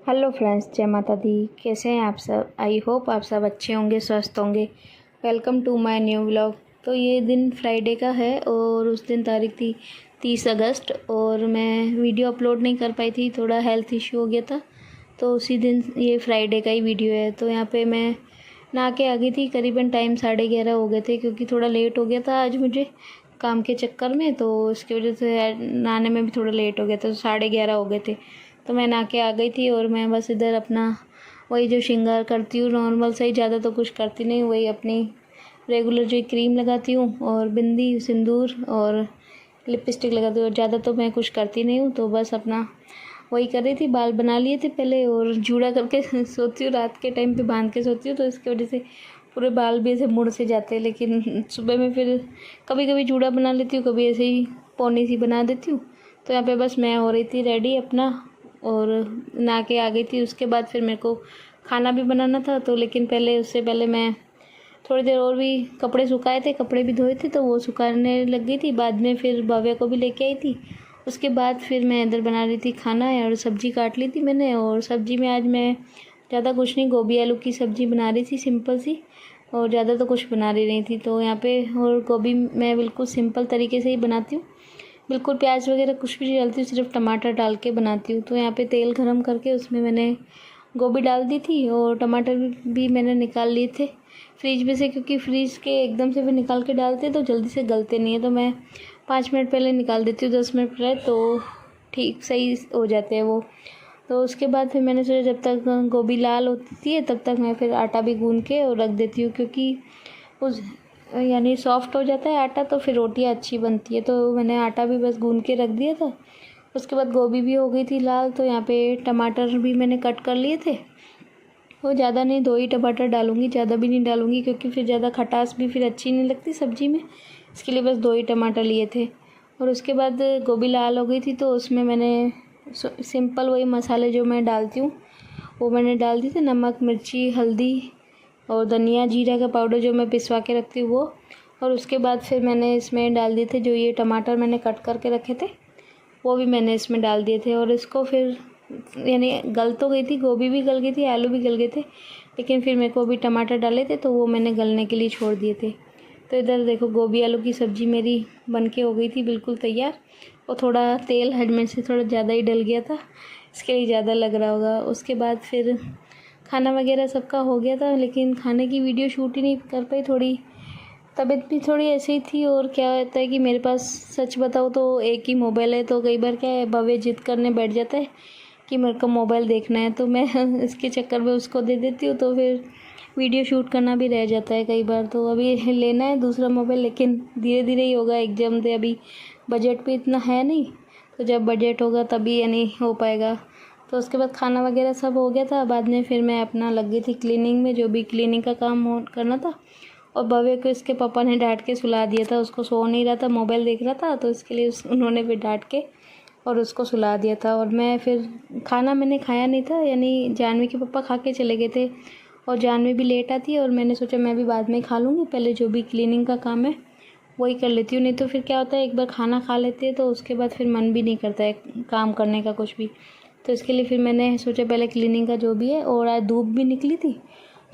Hello friends, जय माता दी। कैसे हैं आप सब? आई होप आप सब अच्छे होंगे, स्वस्थ होंगे। Welcome to my new vlog. तो ये दिन फ्राइडे का है और उस दिन तारीख थी 30 अगस्त और मैं वीडियो अपलोड नहीं कर पाई थी, थोड़ा हेल्थ इशू हो गया था। तो उसी दिन ये फ्राइडे का ही वीडियो है। तो यहाँ पे मैं नहा के आ गई थी, करीबन टाइम 11:30 हो गए थे क्योंकि थोड़ा लेट हो गया था आज मुझे काम के चक्कर में। तो इसकी वजह से नहाने में भी थोड़ा लेट हो गया था, तो 11:30 हो गए थे। तो मैं नहा के आ गई थी और मैं बस इधर अपना वही जो श्रृंगार करती हूँ नॉर्मल से ही, ज़्यादा तो कुछ करती नहीं, वही अपनी रेगुलर जो क्रीम लगाती हूँ और बिंदी सिंदूर और लिपस्टिक लगाती हूँ, और ज़्यादा तो मैं कुछ करती नहीं हूँ। तो बस अपना वही कर रही थी। बाल बना लिए थे पहले और जूड़ा करके सोती हूँ, रात के टाइम पे बांध के सोती हूँ, तो इसकी वजह से पूरे बाल भी ऐसे मुड़ से जाते हैं। लेकिन सुबह में फिर कभी कभी जूड़ा बना लेती हूँ, कभी ऐसे ही पौनी सी बना देती हूँ। तो यहाँ पे बस मैं हो रही थी रेडी अपना और नहा के आ गई थी। उसके बाद फिर मेरे को खाना भी बनाना था, तो लेकिन उससे पहले मैं थोड़ी देर और भी कपड़े सुखाए थे, कपड़े भी धोए थे, तो वो सुखाने लग गई थी। बाद में फिर भव्या को भी लेके आई थी। उसके बाद फिर मैं इधर बना रही थी खाना और सब्ज़ी काट ली थी मैंने। और सब्ज़ी में आज मैं ज़्यादा कुछ नहीं, गोभी आलू की सब्ज़ी बना रही थी सिंपल सी, और ज़्यादा तो कुछ बना रही नहीं थी। तो यहाँ पे और गोभी मैं बिल्कुल सिंपल तरीके से ही बनाती हूँ, बिल्कुल प्याज वगैरह कुछ भी नहीं डालती हूँ, सिर्फ टमाटर डाल के बनाती हूँ। तो यहाँ पे तेल गरम करके उसमें मैंने गोभी डाल दी थी और टमाटर भी मैंने निकाल लिए थे फ्रिज में से, क्योंकि फ्रिज के एकदम से भी निकाल के डालते तो जल्दी से गलते नहीं है। तो मैं 5 मिनट पहले निकाल देती हूँ, 10 मिनट पहले, तो ठीक सही हो जाते हैं वो। तो उसके बाद फिर मैंने सोचा जब तक गोभी लाल होती है तब तक मैं फिर आटा भी गूँध के और रख देती हूँ, क्योंकि उस यानी सॉफ्ट हो जाता है आटा, तो फिर रोटियाँ अच्छी बनती है। तो मैंने आटा भी बस गूँध के रख दिया था। उसके बाद गोभी भी हो गई थी लाल, तो यहाँ पे टमाटर भी मैंने कट कर लिए थे। वो ज़्यादा नहीं, 2 ही टमाटर डालूँगी, ज़्यादा भी नहीं डालूँगी क्योंकि फिर ज़्यादा खटास भी फिर अच्छी नहीं लगती सब्ज़ी में। इसके लिए बस 2 ही टमाटर लिए थे। और उसके बाद गोभी लाल हो गई थी, तो उसमें मैंने सिंपल वही मसाले जो मैं डालती हूँ वो मैंने डाल दी थी, नमक, मिर्ची, हल्दी और धनिया जीरा का पाउडर जो मैं पिसवा के रखती हूँ वो। और उसके बाद फिर मैंने इसमें डाल दिए थे जो ये टमाटर मैंने कट करके रखे थे, वो भी मैंने इसमें डाल दिए थे। और इसको फिर यानी गल तो गई थी, गोभी भी गल गई थी, आलू भी गल गए थे, लेकिन फिर मेरे को अभी टमाटर डाले थे तो वो मैंने गलने के लिए छोड़ दिए थे। तो इधर देखो गोभी आलू की सब्ज़ी मेरी बन के हो गई थी बिल्कुल तैयार। और थोड़ा तेल हज में से थोड़ा ज़्यादा ही डल गया था, इसके लिए ज़्यादा लग रहा होगा। उसके बाद फिर खाना वगैरह सबका हो गया था, लेकिन खाने की वीडियो शूट ही नहीं कर पाई, थोड़ी तबीयत भी थोड़ी ऐसी ही थी। और क्या होता है कि मेरे पास सच बताऊँ तो एक ही मोबाइल है, तो कई बार क्या है भव्य जिद करने बैठ जाता है कि मेरे को मोबाइल देखना है, तो मैं इसके चक्कर में उसको दे देती हूँ, तो फिर वीडियो शूट करना भी रह जाता है कई बार। तो अभी लेना है दूसरा मोबाइल, लेकिन धीरे धीरे ही होगा, एग्जाम दे, अभी बजट भी इतना है नहीं, तो जब बजट होगा तभी यानी हो पाएगा। तो उसके बाद खाना वगैरह सब हो गया था। बाद में फिर मैं अपना लग गई थी क्लीनिंग में, जो भी क्लीनिंग का काम करना था। और भव्य को इसके पापा ने डांट के सुला दिया था, उसको सो नहीं रहा था, मोबाइल देख रहा था, तो इसके लिए उन्होंने फिर डांट के और उसको सुला दिया था। और मैं फिर खाना मैंने खाया नहीं था, यानी जानवी के पापा खा के चले गए थे और जानवी भी लेट आती है, और मैंने सोचा मैं भी बाद में खा लूँगी, पहले जो भी क्लीनिंग का काम है वही कर लेती हूँ। नहीं तो फिर क्या होता है एक बार खाना खा लेते हैं तो उसके बाद फिर मन भी नहीं करता है काम करने का कुछ भी। तो इसके लिए फिर मैंने सोचा पहले क्लीनिंग का जो भी है, और आज धूप भी निकली थी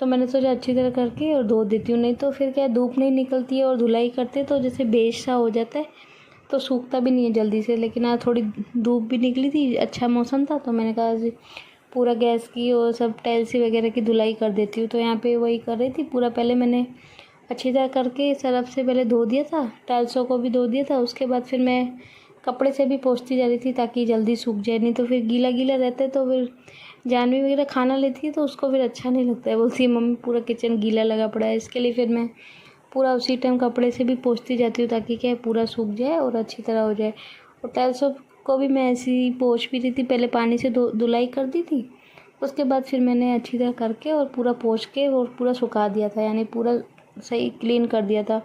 तो मैंने सोचा अच्छी तरह करके और धो देती हूँ। नहीं तो फिर क्या धूप नहीं निकलती है और धुलाई करते तो जैसे बेज सा हो जाता है, तो सूखता भी नहीं है जल्दी से। लेकिन आज थोड़ी धूप भी निकली थी, अच्छा मौसम था, तो मैंने कहा आज पूरा गैस की और सब टाइल्स वगैरह की धुलाई कर देती हूँ। तो यहाँ पे वही कर रही थी पूरा, पहले मैंने अच्छी तरह करके सरफ से पहले धो दिया था, टाइल्सों को भी धो दिया था। उसके बाद फिर मैं कपड़े से भी पोंछती जा रही थी ताकि जल्दी सूख जाए, नहीं तो फिर गीला गीला रहता है तो फिर जानवी वगैरह खाना लेती है तो उसको फिर अच्छा नहीं लगता है, बोलती है मम्मी पूरा किचन गीला लगा पड़ा है। इसके लिए फिर मैं पूरा उसी टाइम कपड़े से भी पोंछती जाती हूँ ताकि क्या है पूरा सूख जाए और अच्छी तरह हो जाए। और टाइल्सों को भी मैं ऐसे ही पोंछ भी रही थी, पहले पानी से धुलाई कर दी थी, उसके बाद फिर मैंने अच्छी तरह करके और पूरा पोंछ के और पूरा सुखा दिया था, यानी पूरा सही क्लीन कर दिया था।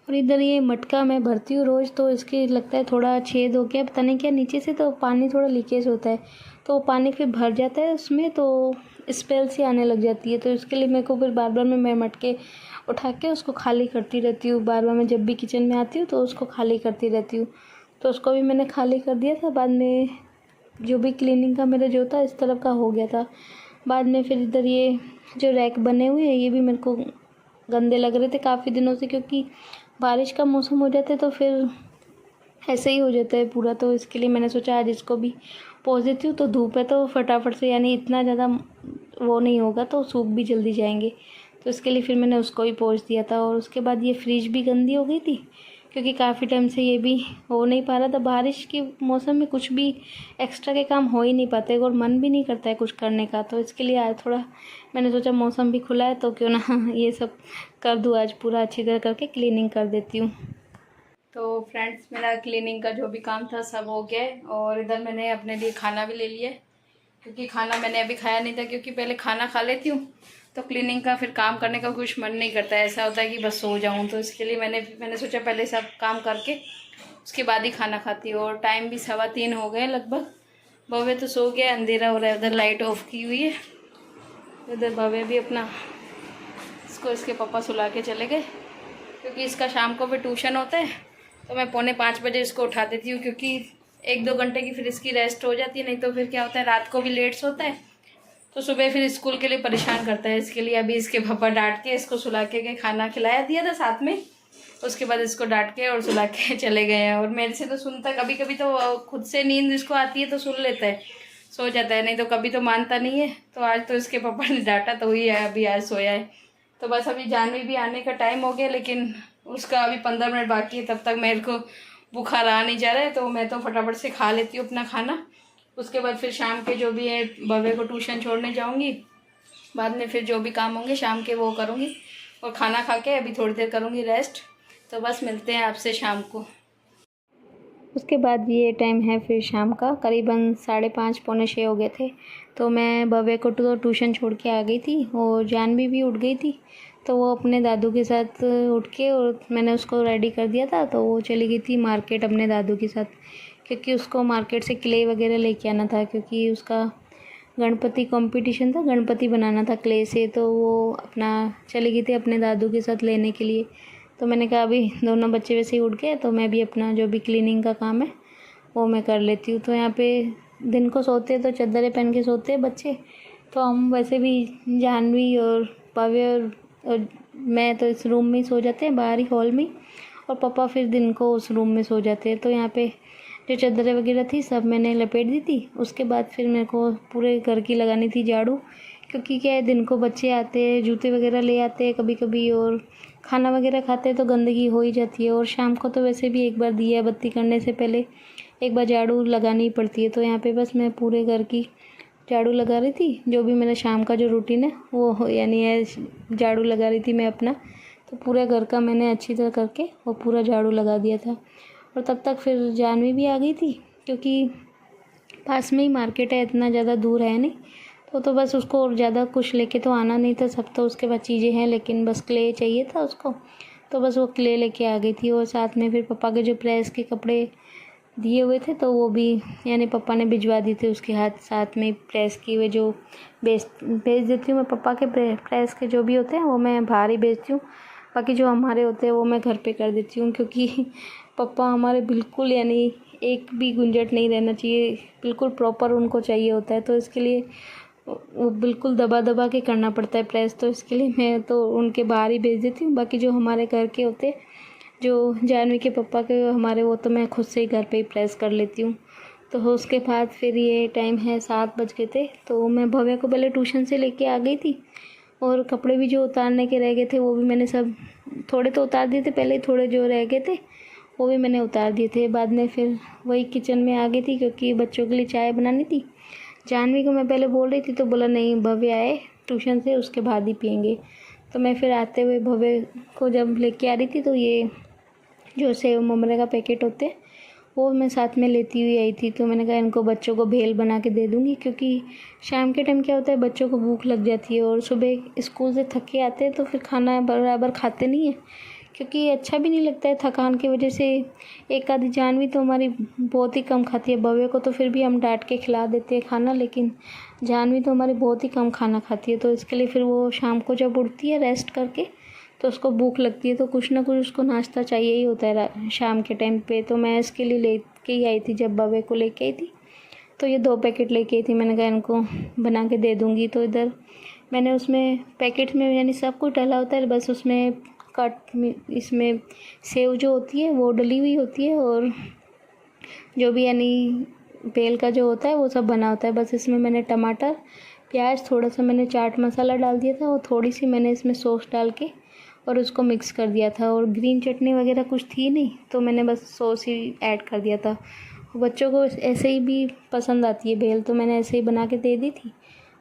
और इधर ये मटका मैं भरती हूँ रोज़, तो इसके लगता है थोड़ा छेद हो गया, पता नहीं क्या नीचे से, तो पानी थोड़ा लीकेज होता है, तो पानी फिर भर जाता है उसमें, तो स्मेल सी आने लग जाती है। तो इसके लिए मेरे को फिर बार बार मैं मटके उठा के उसको खाली करती रहती हूँ, बार बार मैं जब भी किचन में आती हूँ तो उसको खाली करती रहती हूँ। तो उसको भी मैंने खाली कर दिया था। बाद में जो भी क्लीनिंग का मेरा जो था इस तरफ का हो गया था। बाद में फिर इधर ये जो रैक बने हुए हैं ये भी मेरे को गंदे लग रहे थे काफ़ी दिनों से, क्योंकि बारिश का मौसम हो जाता है तो फिर ऐसे ही हो जाता है पूरा। तो इसके लिए मैंने सोचा आज इसको भी पोंछ देती हूँ, तो धूप है तो फटाफट से, यानी इतना ज़्यादा वो नहीं होगा तो सूख भी जल्दी जाएंगे। तो इसके लिए फिर मैंने उसको भी पोंछ दिया था। और उसके बाद ये फ्रिज भी गंदी हो गई थी, क्योंकि काफ़ी टाइम से ये भी हो नहीं पा रहा था। बारिश के मौसम में कुछ भी एक्स्ट्रा के काम हो ही नहीं पाते और मन भी नहीं करता है कुछ करने का। तो इसके लिए आज थोड़ा मैंने सोचा मौसम भी खुला है तो क्यों ना ये सब कर दूँ, आज पूरा अच्छी तरह करके क्लीनिंग कर देती हूँ। तो फ्रेंड्स, मेरा क्लीनिंग का जो भी काम था सब हो गया है। और इधर मैंने अपने लिए खाना भी ले लिया है, क्योंकि खाना मैंने अभी खाया नहीं था, क्योंकि पहले खाना खा लेती हूँ तो क्लीनिंग का फिर काम करने का कुछ मन नहीं करता है, ऐसा होता है कि बस सो जाऊँ। तो इसके लिए मैंने सोचा पहले सब काम करके उसके बाद ही खाना खाती हूँ। और टाइम भी 3:15 हो गए लगभग। भव्य तो सो गया, अंधेरा हो रहा है, उधर लाइट ऑफ की हुई है। उधर भव्य भी अपना इसको इसके पापा सुला के चले गए, क्योंकि इसका शाम को भी ट्यूशन होता है। तो मैं 4:45 बजे इसको उठा देती हूँ, क्योंकि 1-2 घंटे की फिर इसकी रेस्ट हो जाती है। नहीं तो फिर क्या होता है, रात को भी लेट सोता है तो सुबह फिर स्कूल के लिए परेशान करता है। इसके लिए अभी इसके पापा डांट के इसको सुला के गए, खाना खिलाया दिया था साथ में, उसके बाद इसको डांट के और सुला के चले गए हैं। और मेरे से तो सुनता, कभी कभी तो खुद से नींद इसको आती है तो सुन लेता है, सो जाता है, नहीं तो कभी तो मानता नहीं है। तो आज तो इसके पापा ने डांटा तो ही है, अभी आज सोया है। तो बस अभी जानवी भी आने का टाइम हो गया, लेकिन उसका अभी 15 मिनट बाकी है, तब तक मेरे को बुखार आ नहीं जा रहा है। तो मैं तो फटाफट से खा लेती हूँ अपना खाना। उसके बाद फिर शाम के जो भी है भव्य को ट्यूशन छोड़ने जाऊँगी, बाद में फिर जो भी काम होंगे शाम के वो करूँगी। और खाना खा के अभी थोड़ी देर करूँगी रेस्ट। तो बस मिलते हैं आपसे शाम को। उसके बाद ये टाइम है फिर शाम का, करीबन 5:30 पौने 6 हो गए थे। तो मैं भव्य को तो ट्यूशन छोड़ के आ गई थी और जानवी भी उठ गई थी। तो वो अपने दादू के साथ उठ के, और मैंने उसको रेडी कर दिया था, तो वो चली गई थी मार्केट अपने दादू के साथ, क्योंकि उसको मार्केट से क्ले वगैरह लेके आना था, क्योंकि उसका गणपति कंपटीशन था, गणपति बनाना था क्ले से। तो वो अपना चली गई थी अपने दादू के साथ लेने के लिए। तो मैंने कहा अभी दोनों बच्चे वैसे ही उठ गए तो मैं भी अपना जो भी क्लीनिंग का काम है वो मैं कर लेती हूँ। तो यहाँ पे दिन को सोते तो चद्दरें पहन के सोते हैं बच्चे, तो हम वैसे भी जानवी और भव्य और मैं तो इस रूम में ही सो जाते हैं, बाहर ही हॉल में, और पापा फिर दिन को उस रूम में सो जाते हैं। तो यहाँ पे जो चद्दरें वगैरह थी सब मैंने लपेट दी थी। उसके बाद फिर मेरे को पूरे घर की लगानी थी झाड़ू, क्योंकि क्या है, दिन को बच्चे आते हैं, जूते वगैरह ले आते हैं कभी कभी, और खाना वगैरह खाते हैं तो गंदगी हो ही जाती है। और शाम को तो वैसे भी एक बार दिया बत्ती करने से पहले एक बार झाड़ू लगानी ही पड़ती है। तो यहाँ पे बस मैं पूरे घर की झाड़ू लगा रही थी, जो भी मेरा शाम का जो रूटीन है वो यानी है झाड़ू लगा रही थी मैं अपना। तो पूरे घर का मैंने अच्छी तरह करके वो पूरा झाड़ू लगा दिया था। और तब तक फिर जानवी भी आ गई थी, क्योंकि पास में ही मार्केट है, इतना ज़्यादा दूर है नहीं। तो बस उसको और ज़्यादा कुछ लेके तो आना नहीं था, सब तो उसके पास चीज़ें हैं, लेकिन बस क्ले चाहिए था उसको। तो बस वो क्ले लेके आ गई थी। और साथ में फिर पापा के जो प्रेस के कपड़े दिए हुए थे तो वो भी यानी पापा ने भिजवा दिए थे उसके हाथ, साथ में प्रेस किए हुए जो भेज देती हूँ मैं। पापा के प्रेस के जो भी होते हैं वो मैं बाहर ही भेजती हूँ, बाकी जो हमारे होते हैं वो मैं घर पे कर देती हूँ, क्योंकि पापा हमारे बिल्कुल यानी एक भी गुंजट नहीं रहना चाहिए, बिल्कुल प्रॉपर उनको चाहिए होता है। तो इसके लिए वो बिल्कुल दबा दबा के करना पड़ता है प्रेस। तो इसके लिए मैं तो उनके बाहर ही भेज देती हूँ। बाकी जो हमारे घर के होते हैं, जो जानवी के पापा के हमारे, वो तो मैं खुद से ही घर पे ही प्रेस कर लेती हूँ। तो उसके बाद फिर ये टाइम है 7 बज गए थे। तो मैं भव्य को पहले ट्यूशन से लेके आ गई थी, और कपड़े भी जो उतारने के रह गए थे वो भी मैंने सब थोड़े तो उतार दिए थे पहले, थोड़े जो रह गए थे वो भी मैंने उतार दिए थे। बाद में फिर वही किचन में आ गई थी, क्योंकि बच्चों के लिए चाय बनानी थी। जानवी को मैं पहले बोल रही थी तो बोला नहीं, भव्य आए ट्यूशन से उसके बाद ही पियेंगे। तो मैं फिर आते हुए भव्य को जब लेके आ रही थी तो ये जो सेव ममरे का पैकेट होते हैं वो मैं साथ में लेती हुई आई थी। तो मैंने कहा इनको बच्चों को भेल बना के दे दूँगी, क्योंकि शाम के टाइम क्या होता है बच्चों को भूख लग जाती है, और सुबह स्कूल से थक के आते हैं तो फिर खाना बराबर खाते नहीं है, क्योंकि अच्छा भी नहीं लगता है थकान की वजह से। एक आधी जानवी तो हमारी बहुत ही कम खाती है, भव्य को तो फिर भी हम डांट के खिला देते हैं खाना, लेकिन जानवी तो हमारी बहुत ही कम खाना खाती है। तो इसके लिए फिर वो शाम को जब उठती है रेस्ट करके तो उसको भूख लगती है, तो कुछ ना कुछ उसको नाश्ता चाहिए ही होता है शाम के टाइम पे। तो मैं इसके लिए ले के ही आई थी, जब भव्य को लेके आई थी तो ये 2 पैकेट लेके आई थी। मैंने कहा इनको बना के दे दूँगी। तो इधर मैंने उसमें पैकेट में यानी सब कुछ डाला होता है, बस उसमें इसमें सेव जो होती है वो डली हुई होती है, और जो भी यानी बेल का जो होता है वो सब बना होता है। बस इसमें मैंने टमाटर, प्याज, थोड़ा सा मैंने चाट मसाला डाल दिया था, और थोड़ी सी मैंने इसमें सॉस डाल के और उसको मिक्स कर दिया था। और ग्रीन चटनी वगैरह कुछ थी नहीं, तो मैंने बस सॉस ही ऐड कर दिया था। बच्चों को ऐसे ही भी पसंद आती है भेल, तो मैंने ऐसे ही बना के दे दी थी।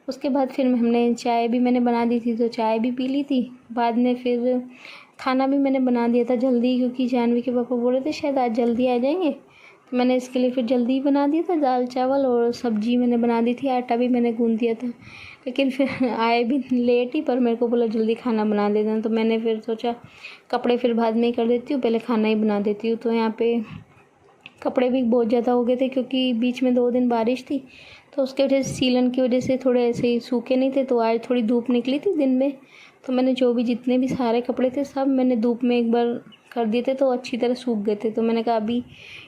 उसके बाद फिर हमने चाय भी मैंने बना दी थी, तो चाय भी पी ली थी। बाद में फिर खाना भी मैंने बना दिया था जल्दी, क्योंकि जानवी के पापा बोल रहे थे शायद आज जल्दी आ जाएंगे, तो मैंने इसके लिए फिर जल्दी बना दिया था। दाल चावल और सब्जी मैंने बना दी थी, आटा भी मैंने गूँध दिया था। लेकिन फिर आए भी लेट ही, पर मेरे को बोला जल्दी खाना बना देना, तो मैंने फिर सोचा कपड़े फिर बाद में ही कर देती हूँ, पहले खाना ही बना देती हूँ। तो यहाँ पे कपड़े भी बहुत ज़्यादा हो गए थे, क्योंकि बीच में 2 दिन बारिश थी, तो उसके वजह से सीलन की वजह से थोड़े ऐसे ही सूखे नहीं थे। तो आज थोड़ी धूप निकली थी दिन में, तो मैंने जो भी जितने भी सारे कपड़े थे सब मैंने धूप में एक बार कर दिए थे, तो अच्छी तरह सूख गए थे। तो मैंने कहा अभी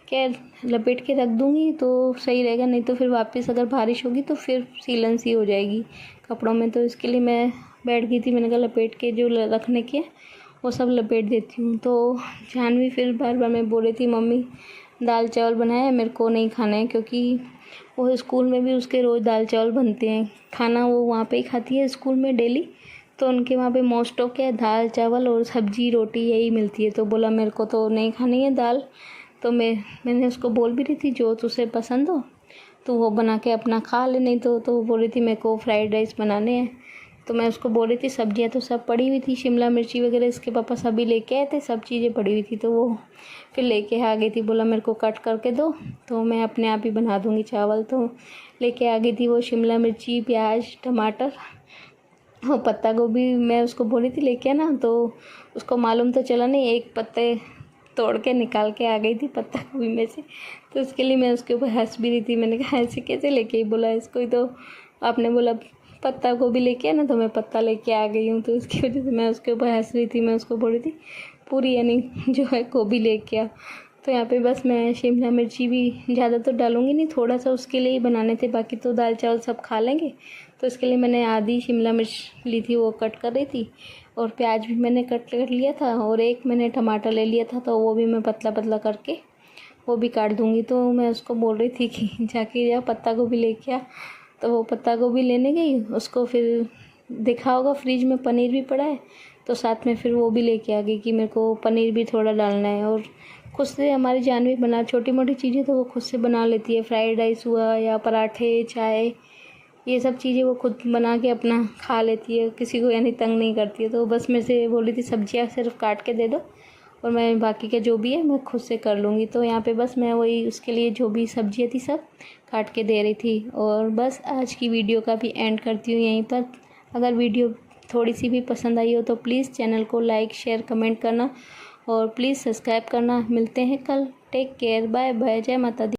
क्या लपेट के रख दूँगी तो सही रहेगा, नहीं तो फिर वापस अगर बारिश होगी तो फिर सीलन सी हो जाएगी कपड़ों में। तो इसके लिए मैं बैठ गई थी, मैंने कहा लपेट के जो रखने के वो सब लपेट देती हूँ। तो जानवी फिर बार बार मैं बोल रही थी मम्मी दाल चावल बनाए, मेरे को नहीं खाना है, क्योंकि वो स्कूल में भी उसके रोज़ दाल चावल बनते हैं। खाना वो वहाँ पे ही खाती है स्कूल में डेली, तो उनके वहाँ पे मोस्ट ऑफ क्या दाल चावल और सब्जी रोटी यही मिलती है। तो बोला मेरे को तो नहीं खानी है दाल, तो मैंने उसको बोल भी रही थी जो तुझे पसंद हो तो वो बना के अपना खा ले, नहीं तो वो बोल रही थी मेरे को फ्राइड राइस बनाने हैं। तो मैं उसको बोल रही थी सब्जियां तो सब पड़ी हुई थी, शिमला मिर्ची वगैरह इसके पापा सभी लेके आए थे, सब चीज़ें पड़ी हुई थी। तो वो फिर लेके आ गई थी, बोला मेरे को कट करके दो तो मैं अपने आप ही बना दूँगी चावल। तो लेके आ गई थी वो शिमला मिर्ची, प्याज, टमाटर, वो पत्ता गोभी मैं उसको बोली थी लेके आना, तो उसको मालूम तो चला नहीं, एक पत्ते तोड़ के निकाल के आ गई थी पत्ता गोभी में से। तो उसके लिए मैं उसके ऊपर हंस भी रही थी, मैंने कहा ऐसे कैसे लेके ही बोला इसको ही, तो आपने बोला पत्ता गोभी लेके आना तो मैं पत्ता लेके आ गई हूँ। तो उसकी वजह से मैं उसके ऊपर हंस रही थी, मैं उसको बोल रही थी पूरी यानी जो है गोभी लेके आ। तो यहाँ पे बस मैं शिमला मिर्ची भी ज़्यादा तो डालूँगी नहीं, थोड़ा सा उसके लिए ही बनाने थे, बाकी तो दाल चावल सब खा लेंगे। तो इसके लिए मैंने आधी शिमला मिर्च ली थी, वो कट कर रही थी, और प्याज भी मैंने कट कर लिया था, और एक मैंने टमाटर ले लिया था, तो वो भी मैं पतला पतला करके वो भी काट दूँगी। तो मैं उसको बोल रही थी कि जाके जा पत्ता गोभी लेके आ, तो वो पत्ता गोभी लेने गई, उसको फिर देखा होगा फ्रिज में पनीर भी पड़ा है, तो साथ में फिर वो भी लेके आ गई कि मेरे को पनीर भी थोड़ा डालना है। और खुद से हमारी जानवी बना छोटी मोटी चीज़ें तो वो खुद से बना लेती है, फ्राइड राइस हुआ या पराठे, चाय, ये सब चीज़ें वो खुद बना के अपना खा लेती है, किसी को यानी तंग नहीं करती है। तो बस मेरे से बोली थी सब्जियां सिर्फ काट के दे दो और मैं बाकी का जो भी है मैं खुद से कर लूँगी। तो यहाँ पे बस मैं वही उसके लिए जो भी सब्जियां थी सब काट के दे रही थी। और बस आज की वीडियो का भी एंड करती हूँ यहीं पर। अगर वीडियो थोड़ी सी भी पसंद आई हो तो प्लीज़ चैनल को लाइक, शेयर, कमेंट करना और प्लीज़ सब्सक्राइब करना। मिलते हैं कल। टेक केयर, बाय बाय, जय माता दी।